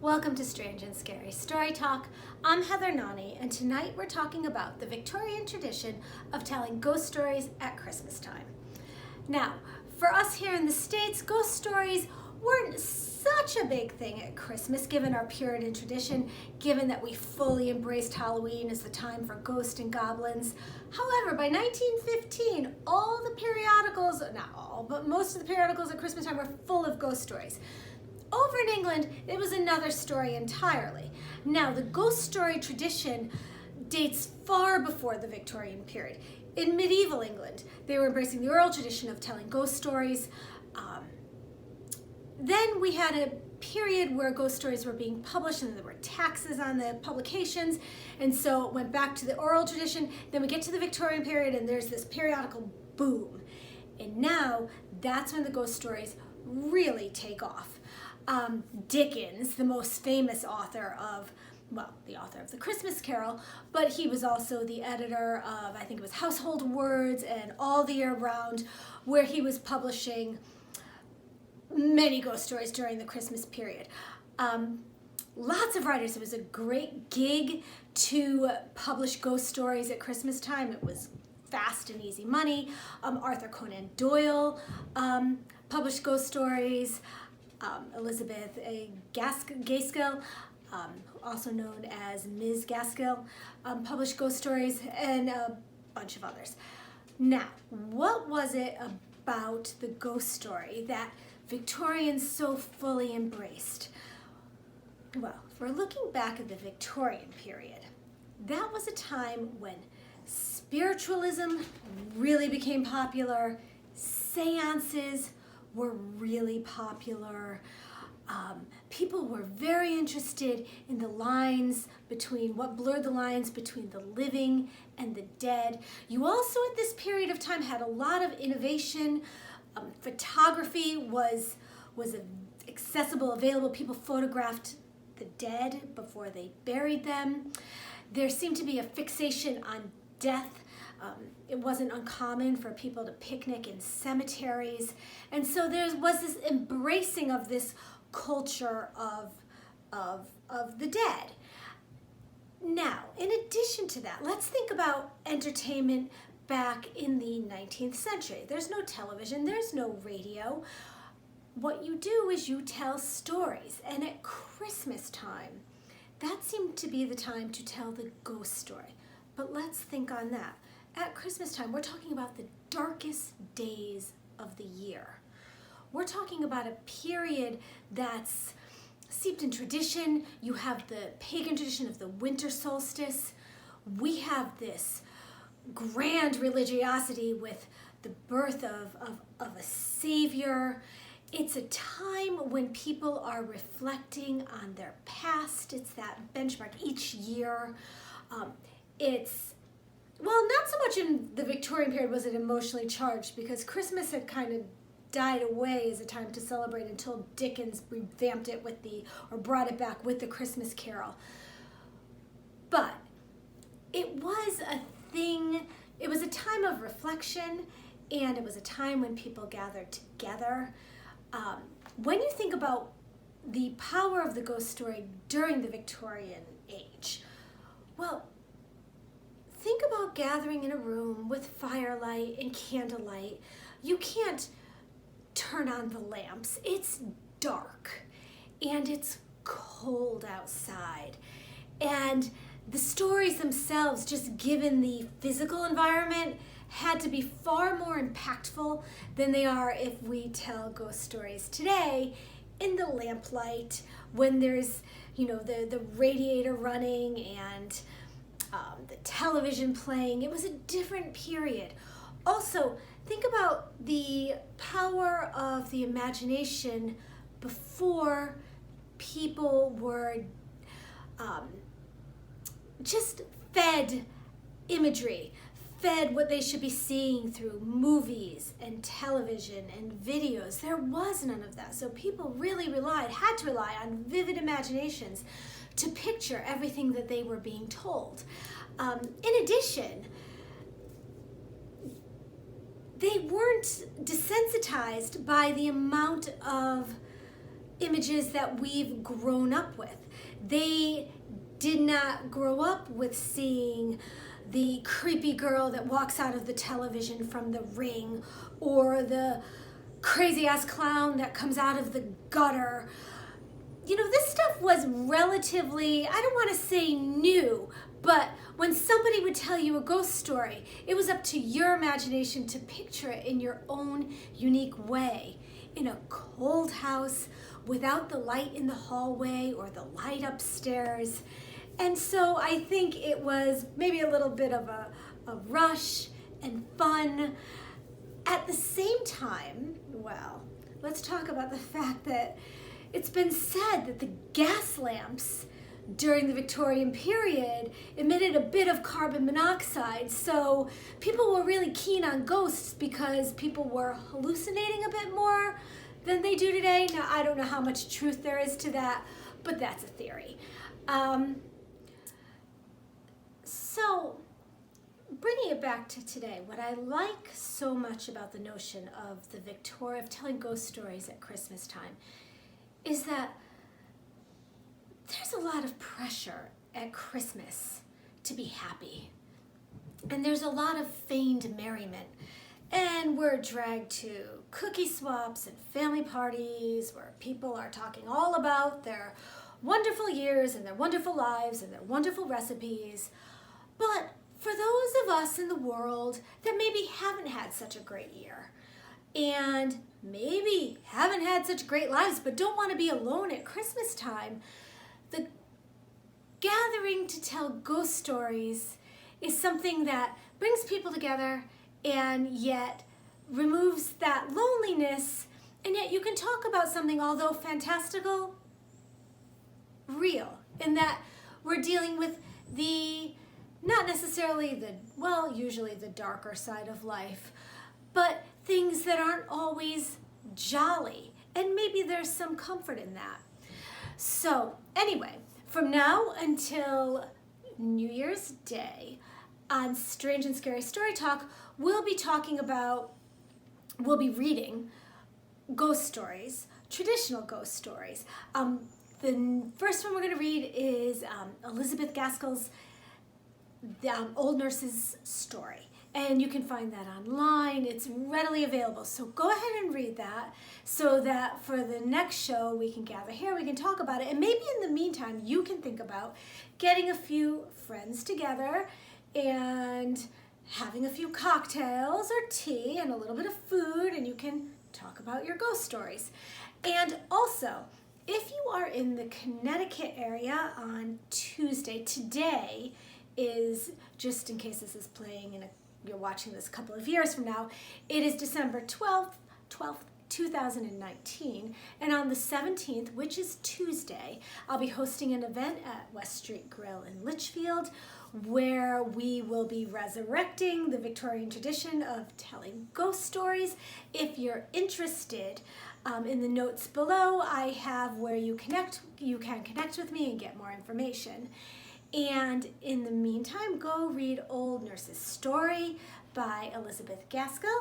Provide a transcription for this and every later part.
Welcome to Strange and Scary Story Talk. I'm Heather Nani, and tonight we're talking about the Victorian tradition of telling ghost stories at Christmas time. Now, for us here in the States, ghost stories weren't such a big thing at Christmas, given our Puritan tradition, given that we fully embraced Halloween as the time for ghosts and goblins. However, by 1915, all the periodicals, not all, but most of the periodicals at Christmas time were full of ghost stories. Over in England, it was another story entirely. Now, the ghost story tradition dates far before the Victorian period. In medieval England, they were embracing the oral tradition of telling ghost stories. Then we had a period where ghost stories were being published and there were taxes on the publications, and so it went back to the oral tradition. Then we get to the Victorian period and there's this periodical boom. And now that's when the ghost stories really take off. Dickens, the most famous author of, the author of The Christmas Carol, but he was also the editor of, I think it was Household Words and All the Year Round, where he was publishing many ghost stories during the Christmas period. Lots of writers. It was a great gig to publish ghost stories at Christmas time. It was fast and easy money. Arthur Conan Doyle published ghost stories. Elizabeth Gaskell, also known as Ms. Gaskell, published ghost stories, and a bunch of others. Now, what was it about the ghost story that Victorians so fully embraced? Well, if we're looking back at the Victorian period, that was a time when spiritualism really became popular, seances were really popular. People were very interested in the lines between, what blurred the lines between the living and the dead. You also at this period of time had a lot of innovation. Photography was accessible, available. People photographed the dead before they buried them. There seemed to be a fixation on death. It wasn't uncommon for people to picnic in cemeteries. And so there was this embracing of this culture of the dead. Now, in addition to that, let's think about entertainment back in the 19th century. There's no television, there's no radio. What you do is you tell stories. And at Christmas time, that seemed to be the time to tell the ghost story. But let's think on that. At Christmas time, we're talking about the darkest days of the year. We're talking about a period that's steeped in tradition. You have the pagan tradition of the winter solstice. We have this grand religiosity with the birth of a savior. It's a time when people are reflecting on their past. It's that benchmark each year. Not so much in the Victorian period was it emotionally charged, because Christmas had kind of died away as a time to celebrate until Dickens revamped it brought it back with the Christmas Carol. But it was a thing, it was a time of reflection, and it was a time when people gathered together. When you think about the power of the ghost story during the Victorian age, well, think about gathering in a room with firelight and candlelight. You can't turn on the lamps. It's dark and it's cold outside. And the stories themselves, just given the physical environment, had to be far more impactful than they are if we tell ghost stories today in the lamplight, when there's, the radiator running and the television playing. It was a different period. Also, think about the power of the imagination before people were just fed imagery, fed what they should be seeing through movies and television and videos. There was none of that. So people really had to rely on vivid imaginations to picture everything that they were being told. In addition, they weren't desensitized by the amount of images that we've grown up with. They did not grow up with seeing the creepy girl that walks out of the television from The Ring, or the crazy ass clown that comes out of the gutter. You know, this stuff was relatively, I don't want to say new, but when somebody would tell you a ghost story, it was up to your imagination to picture it in your own unique way. In a cold house, without the light in the hallway or the light upstairs. And so I think it was maybe a little bit of a rush and fun. At the same time, well, let's talk about the fact that it's been said that the gas lamps during the Victorian period emitted a bit of carbon monoxide. So people were really keen on ghosts because people were hallucinating a bit more than they do today. Now, I don't know how much truth there is to that, but that's a theory. So bringing it back to today, what I like so much about the notion of of telling ghost stories at Christmas time is that there's a lot of pressure at Christmas to be happy. And there's a lot of feigned merriment. And we're dragged to cookie swaps and family parties where people are talking all about their wonderful years and their wonderful lives and their wonderful recipes. But for those of us in the world that maybe haven't had such a great year, and maybe haven't had such great lives but don't want to be alone at Christmas time, the gathering to tell ghost stories is something that brings people together and yet removes that loneliness, and yet you can talk about something, although fantastical, real, in that we're dealing with not necessarily usually the darker side of life, but things that aren't always jolly, and maybe there's some comfort in that. So anyway, from now until New Year's Day on Strange and Scary Story Talk, we'll be reading ghost stories, traditional ghost stories. The first one we're going to read is Elizabeth Gaskell's Old Nurse's Story. And you can find that online. It's readily available. So go ahead and read that so that for the next show we can gather here, we can talk about it. And maybe in the meantime, you can think about getting a few friends together and having a few cocktails or tea and a little bit of food, and you can talk about your ghost stories. And also, if you are in the Connecticut area on Tuesday, today is, just in case this is playing you're watching this a couple of years from now, it is December 12th, 2019, and on the 17th, which is Tuesday, I'll be hosting an event at West Street Grill in Litchfield where we will be resurrecting the Victorian tradition of telling ghost stories. If you're interested, in the notes below, I have where you can connect with me and get more information. And in the meantime, go read Old Nurse's Story by Elizabeth Gaskell.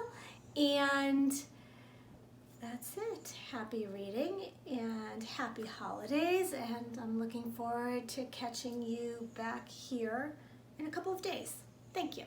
And that's it. Happy reading and happy holidays. And I'm looking forward to catching you back here in a couple of days. Thank you.